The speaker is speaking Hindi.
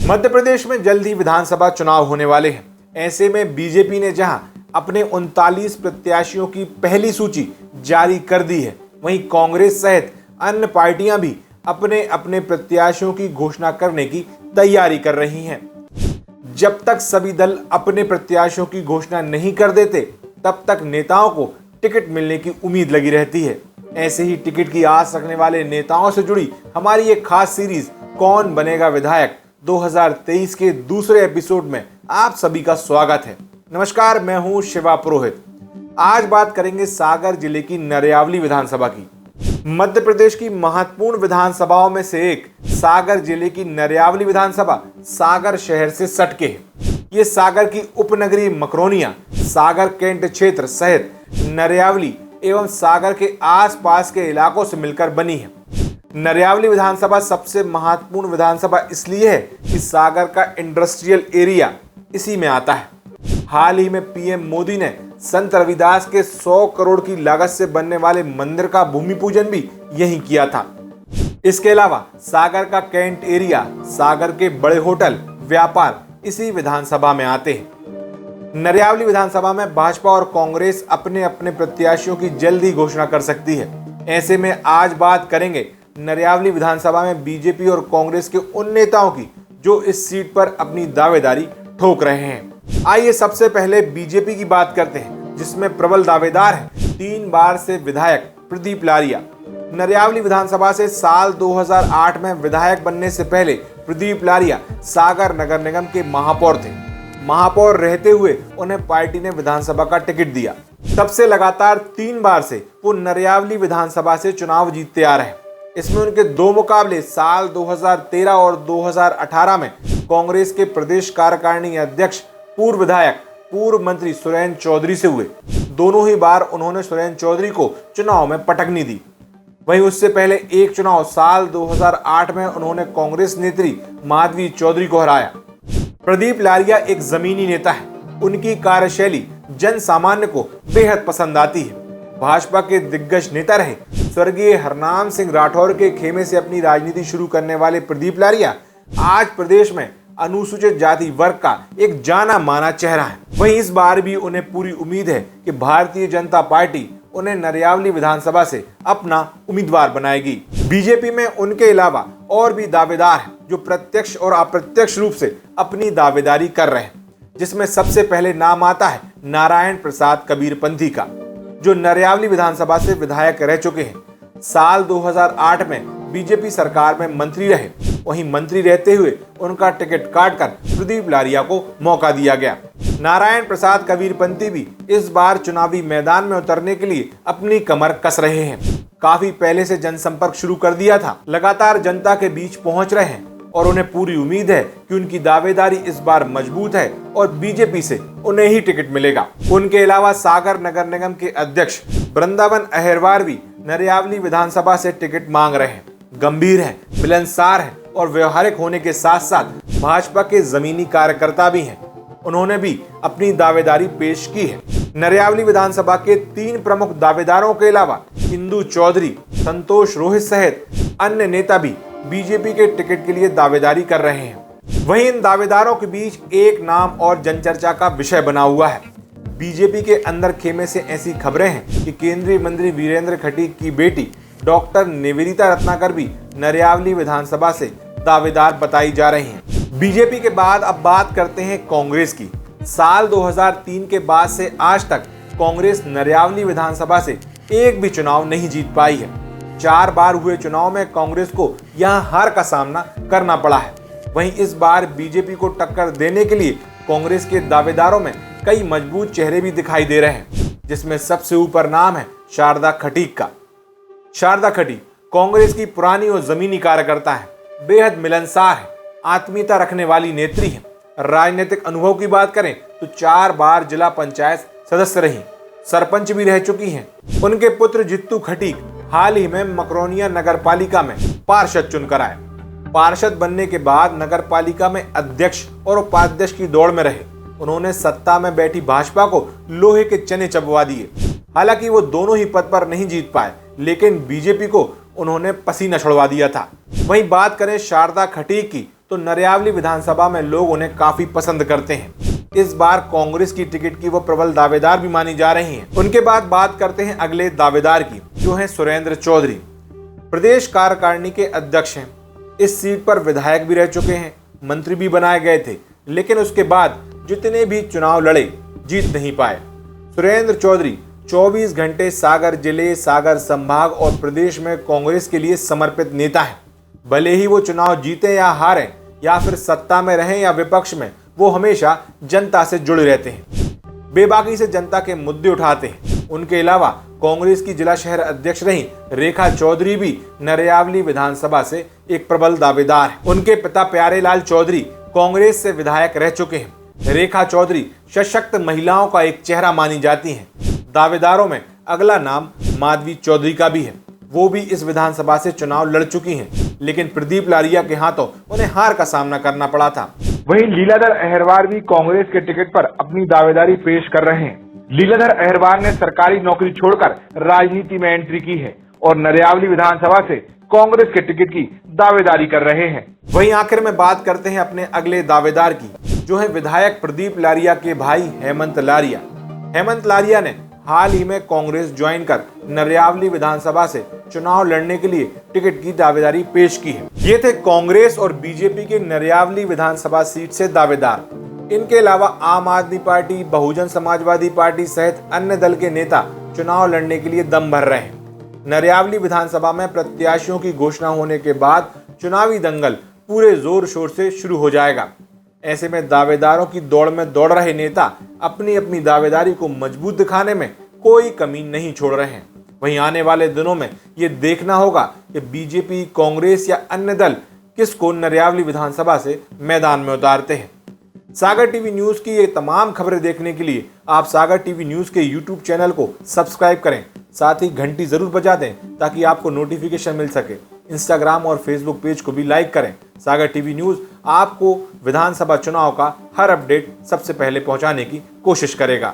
मध्य प्रदेश में जल्द ही विधानसभा चुनाव होने वाले हैं। ऐसे में बीजेपी ने जहां अपने 39 प्रत्याशियों की पहली सूची जारी कर दी है, वहीं कांग्रेस सहित अन्य पार्टियां भी अपने अपने प्रत्याशियों की घोषणा करने की तैयारी कर रही हैं। जब तक सभी दल अपने प्रत्याशियों की घोषणा नहीं कर देते, तब तक नेताओं को टिकट मिलने की उम्मीद लगी रहती है। ऐसे ही टिकट की आस रखने वाले नेताओं से जुड़ी हमारी एक खास सीरीज कौन बनेगा विधायक 2023 के दूसरे एपिसोड में आप सभी का स्वागत है। नमस्कार, मैं हूं शिवा पुरोहित। आज बात करेंगे सागर जिले की नरयावली विधानसभा की। मध्य प्रदेश की महत्वपूर्ण विधानसभाओं में से एक सागर जिले की नरयावली विधानसभा सागर शहर से सटके है। ये सागर की उपनगरीय मकरोनिया, सागर कैंट क्षेत्र सहित नरयावली एवं सागर के आसपास के इलाकों से मिलकर बनी है। नरयावली विधानसभा सबसे महत्वपूर्ण विधानसभा इसलिए है कि सागर का इंडस्ट्रियल एरिया इसी में आता है। हाल ही में पीएम मोदी ने संत रविदास के 100 करोड़ की लागत से बनने वाले मंदिर का भूमि पूजन भी यहीं किया था। इसके अलावा सागर का कैंट एरिया, सागर के बड़े होटल, व्यापार इसी विधानसभा में आते हैं। नरयावली विधानसभा में भाजपा और कांग्रेस अपने अपने प्रत्याशियों की जल्द ही घोषणा कर सकती है। ऐसे में आज बात करेंगे नरयावली विधानसभा में बीजेपी और कांग्रेस के उन नेताओं की जो इस सीट पर अपनी दावेदारी ठोक रहे हैं। आइए सबसे पहले बीजेपी की बात करते हैं, जिसमें प्रबल दावेदार है 3 बार से विधायक प्रदीप लारिया। नरयावली विधानसभा से साल 2008 में विधायक बनने से पहले प्रदीप लारिया सागर नगर निगम के महापौर थे। महापौर रहते हुए उन्हें पार्टी ने विधानसभा का टिकट दिया। तब से लगातार 3 बार से वो नरयावली विधानसभा से चुनाव जीतते आ रहे हैं। इसमें उनके 2 मुकाबले साल 2013 और 2018 में कांग्रेस के प्रदेश कार्यकारिणी अध्यक्ष, पूर्व विधायक, पूर्व मंत्री सुरेंद्र चौधरी से हुए। दोनों ही बार उन्होंने सुरेंद्र चौधरी को चुनाव में पटकनी दी। वहीं उससे पहले एक चुनाव साल 2008 में उन्होंने कांग्रेस नेत्री माधवी चौधरी को हराया। प्रदीप लारिया एक जमीनी नेता है। उनकी कार्यशैली जन सामान्य को बेहद पसंद आती है। भाजपा के दिग्गज नेता रहे स्वर्गीय हरनाम सिंह राठौर के खेमे से अपनी राजनीति शुरू करने वाले प्रदीप लारिया आज प्रदेश में अनुसूचित जाति वर्ग का एक जाना माना चेहरा है। वहीं इस बार भी उन्हें पूरी उम्मीद है कि भारतीय जनता पार्टी उन्हें नरयावली विधानसभा से अपना उम्मीदवार बनाएगी। बीजेपी में उनके अलावा और भी दावेदार हैं जो प्रत्यक्ष और अप्रत्यक्ष रूप से अपनी दावेदारी कर रहे हैं, जिसमें सबसे पहले नाम आता है नारायण प्रसाद कबीरपंथी का, जो नरयावली विधानसभा से विधायक रह चुके हैं। साल 2008 में बीजेपी सरकार में मंत्री रहे। वहीं मंत्री रहते हुए उनका टिकट काटकर प्रदीप लारिया को मौका दिया गया। नारायण प्रसाद कबीरपंथी भी इस बार चुनावी मैदान में उतरने के लिए अपनी कमर कस रहे हैं। काफी पहले से जनसंपर्क शुरू कर दिया था, लगातार जनता के बीच पहुंच रहे हैं और उन्हें पूरी उम्मीद है कि उनकी दावेदारी इस बार मजबूत है और बीजेपी से उन्हें ही टिकट मिलेगा। उनके अलावा सागर नगर निगम के अध्यक्ष वृंदावन अहिरवार भी नरयावली विधानसभा से टिकट मांग रहे हैं। गंभीर हैं, मिलनसार हैं और व्यवहारिक होने के साथ साथ भाजपा के जमीनी कार्यकर्ता भी हैं। उन्होंने भी अपनी दावेदारी पेश की है। नरयावली विधानसभा के 3 प्रमुख दावेदारों के अलावा इंदु चौधरी, संतोष रोहित सहित अन्य नेता भी बीजेपी के टिकट के लिए दावेदारी कर रहे हैं। वहीं इन दावेदारों के बीच एक नाम और जनचर्चा का विषय बना हुआ है। बीजेपी के अंदर खेमे से ऐसी खबरें हैं कि केंद्रीय मंत्री वीरेंद्र खटीक की बेटी डॉक्टर निवेदिता रत्नाकर भी नरयावली विधानसभा से दावेदार बताई जा रही हैं। बीजेपी के बाद अब बात करते हैं कांग्रेस की। साल 2003 के बाद से आज तक कांग्रेस नरयावली विधानसभा से एक भी चुनाव नहीं जीत पाई है। 4 बार हुए चुनाव में कांग्रेस को यहां हार का सामना करना पड़ा है। वहीं इस बार बीजेपी को टक्कर देने के लिए कांग्रेस के दावेदारों में कई मजबूत चेहरे भी दिखाई दे रहे हैं, जिसमें सबसे ऊपर नाम है शारदा खटीक का। शारदा खटीक कांग्रेस की पुरानी और जमीनी कार्यकर्ता है, बेहद मिलनसार है, आत्मीयता रखने वाली नेत्री है। राजनीतिक अनुभव की बात करें तो 4 बार जिला पंचायत सदस्य रही, सरपंच भी रह चुकी हैं। उनके पुत्र जित्तू खटीक हाल ही में मकरोनिया नगर पालिका में पार्षद चुनकर आए। पार्षद बनने के बाद नगर पालिका में अध्यक्ष और उपाध्यक्ष की दौड़ में रहे। उन्होंने सत्ता में बैठी भाजपा को लोहे के चने चबवा दिए। हालांकि वो दोनों ही पद पर नहीं जीत पाए, लेकिन बीजेपी को उन्होंने पसीना छुड़वा दिया था। वहीं बात करें शारदा खटीक की, तो नरियावली विधानसभा में लोग उन्हें काफी पसंद करते हैं। इस बार कांग्रेस की टिकट की वो प्रबल दावेदार भी मानी जा रही हैं। उनके बाद बात करते हैं अगले दावेदार की, जो हैं सुरेंद्र चौधरी। प्रदेश कार्यकारिणी के अध्यक्ष हैं। इस सीट पर विधायक भी रह चुके हैं, मंत्री भी बनाए गए थे, लेकिन उसके बाद जितने भी चुनाव लड़े जीत नहीं पाए। सुरेंद्र चौधरी 24 घंटे सागर जिले, सागर संभाग और प्रदेश में कांग्रेस के लिए समर्पित नेता हैं। भले ही वो चुनाव जीते या हारें, या फिर सत्ता में रहें या विपक्ष में, वो हमेशा जनता से जुड़े रहते हैं, बेबाकी से जनता के मुद्दे उठाते हैं। उनके अलावा कांग्रेस की जिला शहर अध्यक्ष रही रेखा चौधरी भी नरियावली विधानसभा से एक प्रबल दावेदार है। उनके पिता प्यारेलाल चौधरी कांग्रेस से विधायक रह चुके हैं। रेखा चौधरी सशक्त महिलाओं का एक चेहरा मानी जाती हैं। दावेदारों में अगला नाम माधवी चौधरी का भी है। वो भी इस विधानसभा से चुनाव लड़ चुकी हैं, लेकिन प्रदीप लारिया के हाथों उन्हें हार का सामना करना पड़ा था। वहीं लीलाधर अहिरवार भी कांग्रेस के टिकट पर अपनी दावेदारी पेश कर रहे हैं। लीलाधर अहिरवार ने सरकारी नौकरी छोड़कर राजनीति में एंट्री की है और नरियावली विधानसभा से कांग्रेस के टिकट की दावेदारी कर रहे हैं। वहीं आखिर में बात करते हैं अपने अगले दावेदार की, जो है विधायक प्रदीप लारिया के भाई हेमंत लारिया। हेमंत लारिया ने हाल ही में कांग्रेस ज्वाइन कर नरियावली विधानसभा से चुनाव लड़ने के लिए टिकट की दावेदारी पेश की है। ये थे कांग्रेस और बीजेपी के नरियावली विधानसभा सीट से दावेदार। इनके अलावा आम आदमी पार्टी, बहुजन समाजवादी पार्टी सहित अन्य दल के नेता चुनाव लड़ने के लिए दम भर रहे हैं। नरियावली विधानसभा में प्रत्याशियों की घोषणा होने के बाद चुनावी दंगल पूरे जोर शोर से शुरू हो जाएगा। ऐसे में दावेदारों की दौड़ में दौड़ रहे नेता अपनी अपनी दावेदारी को मजबूत दिखाने में कोई कमी नहीं छोड़ रहे हैं। वहीं आने वाले दिनों में ये देखना होगा कि बीजेपी, कांग्रेस या अन्य दल किसको नरियावली विधानसभा से मैदान में उतारते हैं। सागर टीवी न्यूज की ये तमाम खबरें देखने के लिए आप सागर टीवी न्यूज के यूट्यूब चैनल को सब्सक्राइब करें, साथ ही घंटी जरूर बजा दें ताकि आपको नोटिफिकेशन मिल सके। इंस्टाग्राम और फेसबुक पेज को भी लाइक करें। सागर टीवी न्यूज आपको विधानसभा चुनाव का हर अपडेट सबसे पहले पहुंचाने की कोशिश करेगा।